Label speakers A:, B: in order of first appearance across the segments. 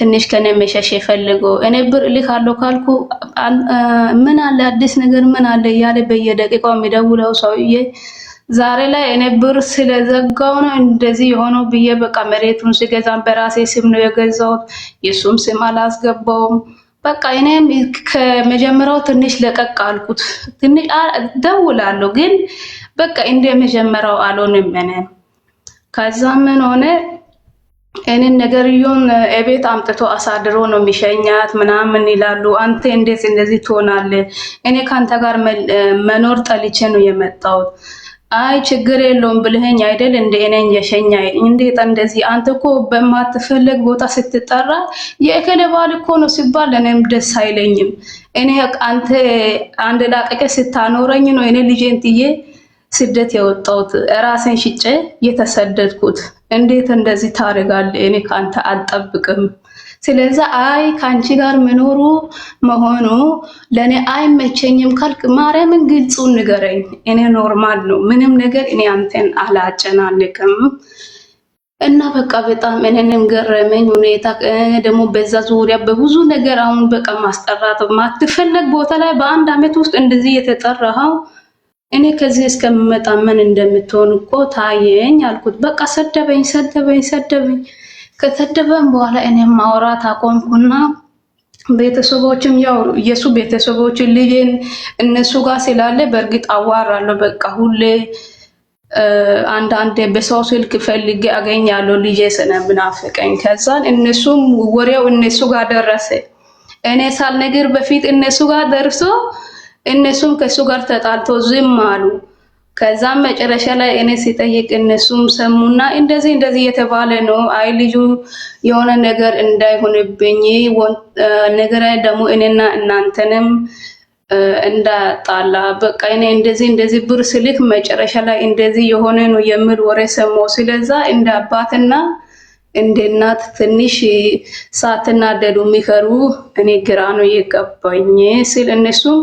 A: ትንሽ ከኔ መሸሽ ፈልጎ እኔ ብር ልካለሁ ካልኩ ምን አለ አዲስ ነገር ምን አለ ያለ በየደቂቃው የሚደውለው ሰውዬ ዛሬ ላይ እኔ ብር ስለዘጋው ነው እንደዚህ የሆነው ብዬ በቃ መሬቱን ሲገዛም በራሴ ስም ነው የገዛሁት። የሱም ስም አላስገባውም። በቃ እኔም ከመጀመሪያው ትንሽ ለቀቅ አልኩት። ትንሽ ደውላለሁ ግን በቃ እንደመጀመሪያው አልሆንም። እኔም ከዛ ምን ሆነ እኔን ነገርዩን እቤት አምጥቶ አሳድሮ ነው የሚሸኛት ምናምን ይላሉ። አንተ እንዴት እንደዚህ ትሆናለህ? እኔ ካንተ ጋር መኖር ጠልቼ ነው የመጣሁት። አይ ችግር የለውም ብለኸኝ አይደል እንደ እኔን የሸኛይ እንዴት እንደዚህ አንተ እኮ በማትፈልግ ቦታ ስትጠራ የእከለ ባል እኮ ነው ሲባል እኔም ደስ አይለኝም። እኔ አንተ አንድ ላቀቀ ስታኖረኝ ነው እኔ ልጄን ጥዬ ስደት የወጣሁት ራሴን ሽጬ የተሰደድኩት። እንዴት እንደዚህ ታደርጋለህ? እኔ ካንተ አልጠብቅም። ስለዚህ አይ ካንቺ ጋር መኖሩ መሆኑ ለኔ አይመቸኝም ካልክ ማርያምን ግልጹን ንገረኝ። እኔ ኖርማል ነው ምንም ነገር እኔ አንተን አላጨናንቅም። እና በቃ በጣም እኔንም ገረመኝ ሁኔታ ደግሞ በዛ ዙሪያ በብዙ ነገር አሁን በቃ ማስጠራት ማትፈለግ ቦታ ላይ በአንድ አመት ውስጥ እንደዚህ የተጠራኸው እኔ ከዚህ እስከምመጣ ምን እንደምትሆን እኮ ታየኝ አልኩት። በቃ ሰደበኝ። ከተደበን በኋላ እኔም ማውራት አቆምኩና ቤተሰቦችም ያው የሱ ቤተሰቦች ልጄን እነሱ ጋር ስላለ በእርግጥ አዋራለሁ። በቃ ሁሌ አንዳንዴ በሰው ስልክ ፈልጌ አገኛለሁ ልጄ ስለምናፍቀኝ። ከዛን እነሱም ወሬው እነሱ ጋር ደረሰ። እኔ ሳልነግር በፊት እነሱ ጋር ደርሶ እነሱም ከሱ ጋር ተጣልቶ ዝም አሉ። ከዛም መጨረሻ ላይ እኔ ሲጠይቅ እነሱም ሰሙና እንደዚህ የተባለ ነው። አይ ልጁ የሆነ ነገር እንዳይሆንብኝ ነገር ደግሞ እኔና እናንተንም እንዳጣላ በቃ እኔ እንደዚህ ብር ስልክ መጨረሻ ላይ እንደዚህ የሆነ ነው የሚል ወሬ ሰማሁ። ስለዛ እንደ አባትና እንደ እናት ትንሽ ሳትናደዱ የሚከሩ እኔ ግራ ነው የገባኝ ሲል እነሱም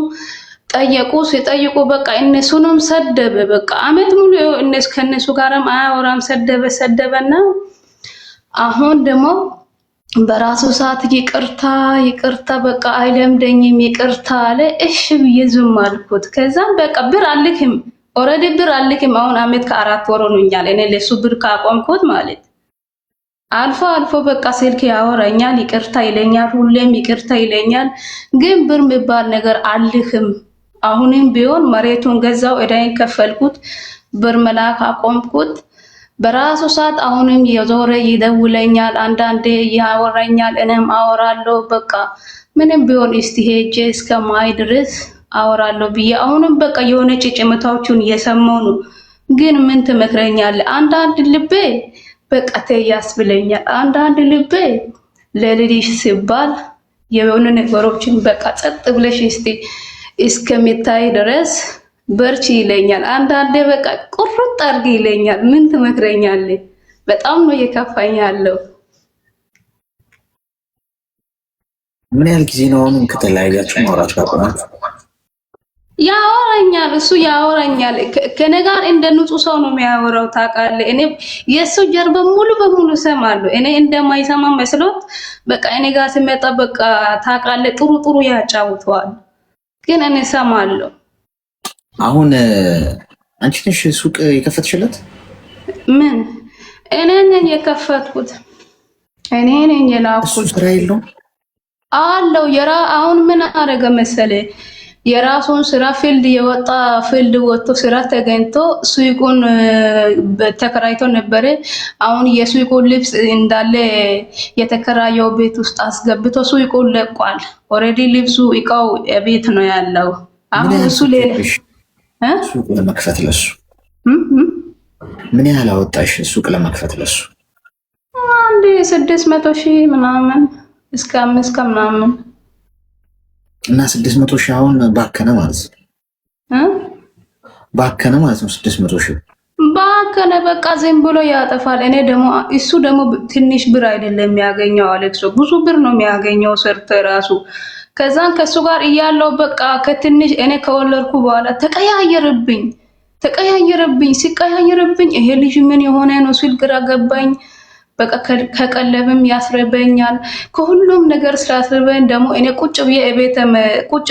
A: ሲጠይቁ በቃ እነሱንም ሰደበ። በቃ አመት ሙሉ ከነሱ ጋርም አያወራም። ሰደበና አሁን ደግሞ በራሱ ሰዓት ይቅርታ በቃ አይለምደኝም ይቅርታ አለ። እሺ ብዬ ዝም አልኩት። ከዛም በቃ ብር አልክም ኦሬዲ ብር አልክም። አሁን አመት ከ4 ወር ሆኖኛል እኔ ለሱ ብር ካቆምኩት ማለት አልፎ በቃ ስልክ ያወራኛል ይቅርታ ይለኛል፣ ሁሌም ይቅርታ ይለኛል። ግን ብር የሚባል ነገር አልክም። አሁንም ቢሆን መሬቱን ገዛው እዳይን ከፈልኩት ብር መላክ አቆምኩት። በራሱ ሰዓት አሁንም የዞረ ይደውለኛል፣ አንዳንዴ ያወራኛል፣ እኔም አወራለሁ። በቃ ምንም ቢሆን እስቲ ሄጄ እስከማይ ድረስ አወራለሁ ብዬ አሁንም በቃ የሆነ ጭጭምታዎቹን እየሰማሁ ነው። ግን ምን ትመክረኛለህ? አንዳንድ ልቤ በቃ ያስብለኛል፣ አንዳንድ ልቤ ለልጅሽ ሲባል የሆነ ነገሮችን በቃ ጸጥ ብለሽ እስከሚታይ ድረስ በርቺ ይለኛል። አንዳንዴ በቃ ቁርጥ አድርጊ ይለኛል። ምን ትመክረኛለህ? በጣም ነው የከፋኝ ያለው።
B: ምን ያህል ጊዜ ነው አሁን ከተለያያችሁ ማውራት ካቆማችሁ?
A: ያወራኛል፣ እሱ ያወራኛል። ከኔ ጋር እንደ ንጹህ ሰው ነው የሚያወራው ታውቃለህ። እኔ የሱ ጀርባ ሙሉ በሙሉ ሰማለሁ። እኔ እንደማይሰማ መስሎት በቃ እኔ ጋር ሲመጣ በቃ ታውቃለህ ጥሩ ያጫውተዋል። ግን እኔ ሰማለሁ።
B: አሁን አንቺ ነሽ ሱቅ የከፈትሽለት?
A: ምን እኔ ነኝ የከፈትኩት? እኔ ነኝ የላኩት።
B: ስራ የለውም
A: አለው አሁን ምን አደረገ መሰለህ? የራሱን ስራ ፊልድ ወጥቶ ስራ ተገኝቶ ሱቁን ተከራይቶ ነበረ። አሁን የሱቁን ልብስ እንዳለ የተከራየው ቤት ውስጥ አስገብቶ ሱቁን ለቋል። ኦሬዲ ልብሱ እቃው ቤት ነው ያለው። አሁን እሱ
B: ሱቅ ለመክፈት ለሱ ምን ያህል አወጣሽ? ሱቅ ለመክፈት ለሱ
A: አንዴ 600,000 ምናምን እስከ 5 ምናምን
B: እና 600,000 አሁን ባከነ ማለት ነው። ባከነ ማለት ነው 600,000
A: ባከነ። በቃ ዝም ብሎ ያጠፋል። እኔ ደግሞ እሱ ደግሞ ትንሽ ብር አይደለም የሚያገኘው አሌክሶ፣ ብዙ ብር ነው የሚያገኘው ሰርቶ ራሱ። ከዛን ከሱ ጋር እያለው በቃ ከትንሽ እኔ ከወለድኩ በኋላ ተቀያየረብኝ። ሲቀያየረብኝ ይሄ ልጅ ምን የሆነ ነው ሲል ግራ ገባኝ። በቃ ከቀለብም ያስረበኛል ከሁሉም ነገር ስላስረበኝ ደግሞ እኔ ቁጭ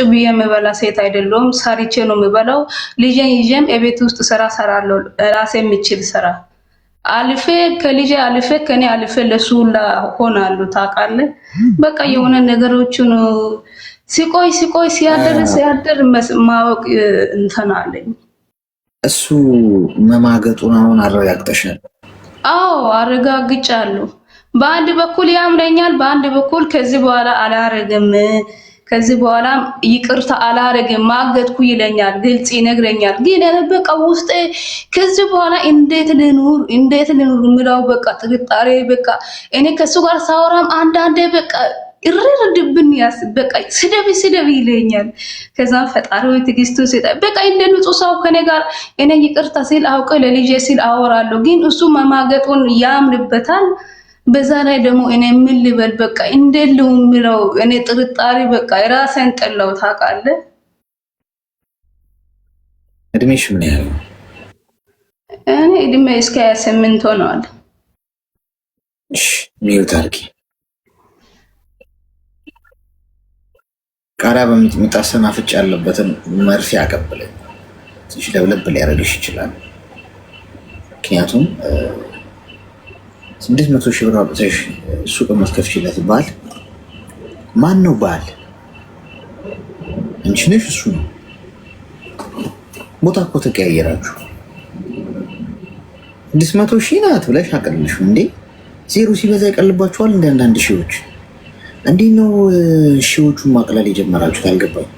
A: ብዬ የምበላ ሴት አይደለሁም። ሰርቼ ነው የምበላው። ልጄን ይዤም የቤት ውስጥ ስራ ሰራለሁ፣ ራሴ የሚችል ስራ አልፌ ከልጄ አልፌ ከኔ አልፌ ለሱ ሁላ ሆናለሁ። ታውቃለህ በቃ የሆነ ነገሮችን ሲቆይ ሲያደር ማወቅ እንትን አለኝ።
B: እሱ መማገጡን አሁን አረጋግጠሻል?
A: አዎ አረጋግጫለሁ። በአንድ በኩል ያምረኛል፣ በአንድ በኩል ከዚህ በኋላ አላረግም፣ ከዚህ በኋላ ይቅርታ አላረግም ማገጥኩ ይለኛል፣ ግልጽ ይነግረኛል። ግን በቃ ውስጤ ከዚህ በኋላ እንዴት ልኑር ምለው በቃ ጥርጣሬ በቃ እኔ ከሱ ጋር ሳወራም አንዳንዴ በቃ ድብን በቃ ስደብ ይለኛል። ከዛም ፈጣሪ ወይ ትግስቱ ሲጣ በቃ እንደ ንጹህ ሰው ከኔ ጋር እኔ ይቅርታ ሲል አውቀ ለልጄ ሲል አወራለሁ። ግን እሱ መማገጡን ያምንበታል። በዛ ላይ ደግሞ እኔ ምን ልበል በቃ እንደለው ምለው እኔ ጥርጣሬ በቃ የራሴን ጠላው። ታውቃለህ?
B: እድሜሽ ምን ያህል ነው?
A: እኔ እድሜ እስከ 28 ሆኗል።
B: እሺ ሚውት አድርጊ። ቃሪያ በሚጥሚጣ ሰናፍጭ ያለበትን መርፌ አቀብለኝ። ትንሽ ለብለብ ሊያደርግሽ ይችላል። ምክንያቱም 600 ሺህ ብር አውጥተሽ ሱቅ የምትከፍቺለት ባል ማን ነው? ባል አንቺ ነሽ፣ እሱ ነው። ቦታ እኮ ተቀያየራችሁ። 600 ሺህ ናት ብለሽ አቀልልሽ እንዴ? ዜሮ ሲበዛ ይቀልባችኋል እንደ አንዳንድ ሺዎች። እንዴት ነው ሺዎቹን ማቅለል የጀመራችሁት? አልገባኝ።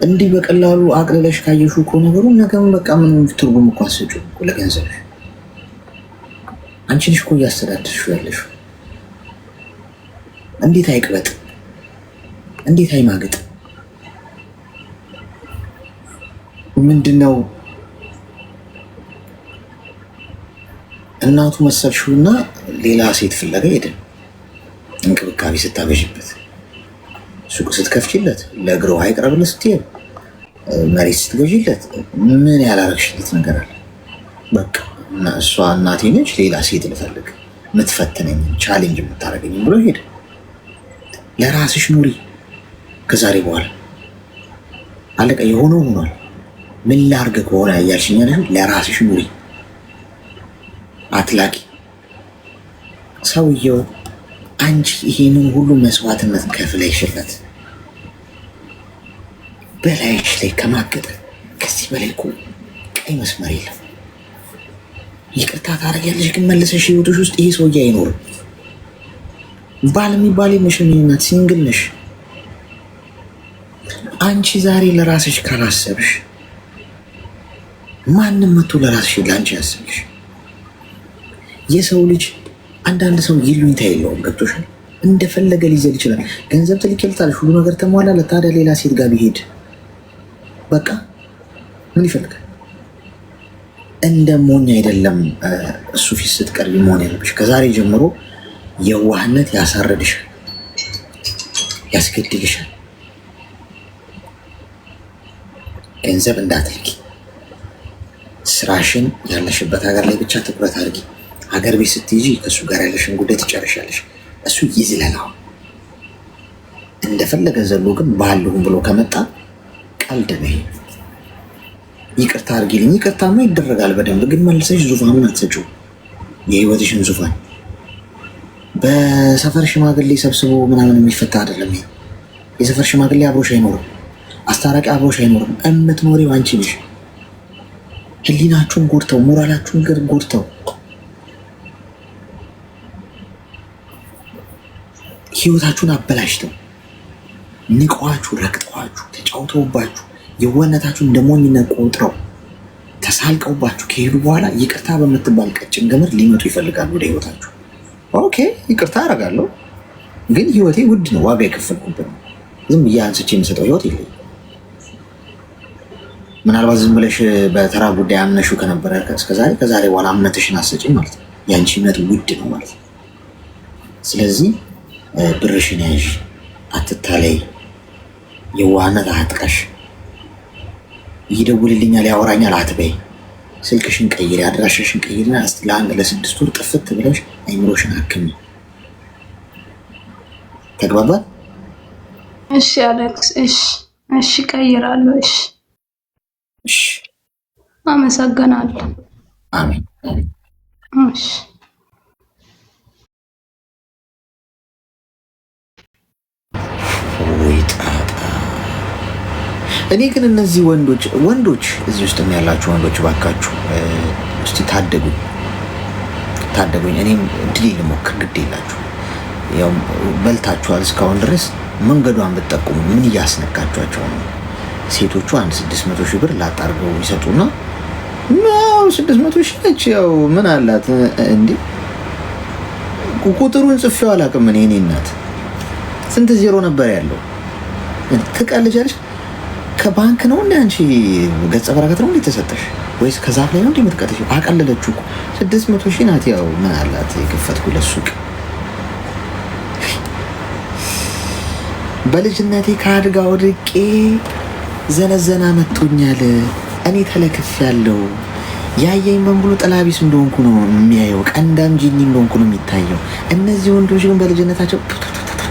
B: እንዲህ በቀላሉ አቅልለሽ ካየሹ እኮ ነገሩ ነገም በቃ ምንም ትርጉም እኮ አትሰጪው እኮ ለገንዘብሽ። አንቺ ነሽ እኮ እያስተዳደርሽው ያለሽው። እንዴት አይቅበጥ? እንዴት አይማግጥ? ምንድነው እናቱ መሰልሽውና ሌላ ሴት ፍለጋ ሄደ። እንክብካቤ ስታበዥበት፣ ሱቅ ስትከፍቺለት፣ ለእግሮ አይቅረብለት ስትሄድ፣ መሬት ስትገዢለት ምን ያላረግሽለት ነገር አለ? በቃ እሷ እናቴ ነች፣ ሌላ ሴት ልፈልግ፣ የምትፈትነኝ ቻሌንጅ የምታደርገኝ ብሎ ሄደ። ለራስሽ ኑሪ ከዛሬ በኋላ አለቀ። የሆነው ሆኗል። ምን ላርግ ከሆነ እያልሽኝ ያለሽው ለራስሽ ኑሪ። አትላቂ ሰውየው አንቺ ይሄንን ሁሉ መስዋዕትነት ከፍለሽለት በላይሽ ላይ ከማገጠ ከዚህ በላይ እኮ ቀይ መስመር የለም። ይቅርታ ታደርጊያለሽ፣ ግን መልሰሽ ህይወትሽ ውስጥ ይሄ ሰውዬ አይኖርም። ባል የሚባል የምሽምኝነት ሲንግል ነሽ። አንቺ ዛሬ ለራስሽ ካላሰብሽ ማንም መጥቶ ለራስሽ ለአንቺ ያስብሽ። የሰው ልጅ አንዳንድ ሰው ይሉኝታ የለውም። ገብቶሻል? እንደፈለገ ሊዘል ይችላል። ገንዘብ ትልኪልታለሽ፣ ሁሉ ነገር ተሟላለት። ታዲያ ሌላ ሴት ጋር ቢሄድ በቃ ምን ይፈልጋል? እንደ ሞኝ አይደለም እሱ ፊት ስትቀርቢ መሆን ያለብሽ። ከዛሬ ጀምሮ የዋህነት ያሳረድሻል፣ ያስገድልሻል። ገንዘብ እንዳትልኪ፣ ስራሽን ያለሽበት ሀገር ላይ ብቻ ትኩረት አድርጊ። ሀገር ቤት ስትይጂ ከእሱ ጋር ያለሽን ጉዳይ ትጨርሻለሽ። እሱ ይዝለናው እንደፈለገ ዘሎ፣ ግን ባልሁን ብሎ ከመጣ ቀልድ ነው። ይቅርታ አድርጊልኝ። ይቅርታማ ይደረጋል በደንብ፣ ግን መልሰሽ ዙፋኑን አትሰጪው። የህይወትሽን ዙፋን በሰፈር ሽማግሌ ሰብስቦ ምናምን የሚፈታ አይደለም። የሰፈር ሽማግሌ አብሮሽ አይኖርም። አስታራቂ አብሮሽ አይኖርም። የምትኖሪው አንቺ ነሽ። ህሊናችሁን ጎድተው፣ ሞራላችሁን ጎድተው፣ ህይወታችሁን አበላሽተው፣ ንቀዋችሁ፣ ረግጠዋችሁ፣ ተጫውተውባችሁ፣ የዋህነታችሁን እንደ ሞኝነት ቆጥረው ተሳልቀውባችሁ ከሄዱ በኋላ ይቅርታ በምትባል ቀጭን ገመድ ሊመጡ ይፈልጋሉ ወደ ህይወታችሁ። ኦኬ ይቅርታ አደርጋለሁ፣ ግን ህይወቴ ውድ ነው፣ ዋጋ የከፈልኩበት ነው። ዝም ብዬ አንስቼ የምሰጠው ህይወት የለኝም። ምናልባት ዝም ብለሽ በተራ ጉዳይ አምነሹ ከነበረ እስከዛሬ፣ ከዛሬ በኋላ እምነትሽን አትሰጪም ማለት ነው። የአንቺ እምነት ውድ ነው ማለት ነው። ስለዚህ ብርሽን ያዥ፣ አትታለይ፣ የዋህነት አትቀሽ፣ ይደውልልኛል ያወራኛል አትበይ። ስልክሽን ቀይሪ፣ አድራሻሽን ቀይሪና ለአንድ ለ6 ወር ጥፍት ብለሽ አይምሮሽን አክሚ። ተግባባል?
A: እሺ አሌክስ፣ እሺ ቀይራለሁ። እሺ አመሰግናለሁ።
B: አሜን።
A: እሺ
B: እኔ ግን እነዚህ ወንዶች እዚህ ውስጥ ያላችሁ ወንዶች ባካችሁ እስቲ ታደጉኝ። እኔም ድል ልሞክር። ግድ የላችሁ ያው በልታችኋል እስካሁን ድረስ መንገዷን ብትጠቁሙ ምን እያስነካችኋቸው ነው? ሴቶቹ 600 ሺህ ብር ላጣርገው ይሰጡና ነው 600 ሺህ ነች። ያው ምን አላት እንዴ? ቁጥሩን ጽፌው አላውቅም እኔ እናት ስንት ዜሮ ነበር ያለው? ትቀልጃለሽ። ከባንክ ነው እንዴ አንቺ ገጸ በረከት ነው እንዴ ተሰጠሽ? ወይስ ከዛፍ ላይ ነው እንዴ የምትቀጥሽ? አቀለለችው እኮ 600 ሺህ ናት። ያው ምን አላት የከፈትኩለት ሱቅ። በልጅነቴ ከአድጋ ወድቄ ዘነዘና መጥቶኛል። እኔ ተለክፍ ያለው ያየኝ በሙሉ ጥላቢስ እንደሆንኩ ነው የሚያየው። ቀንዳም ጂኒ እንደሆንኩ ነው የሚታየው። እነዚህ ወንዶች ግን በልጅነታቸው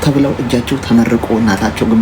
B: ተብለው እጃቸው ተመርቆ እናታቸው ግን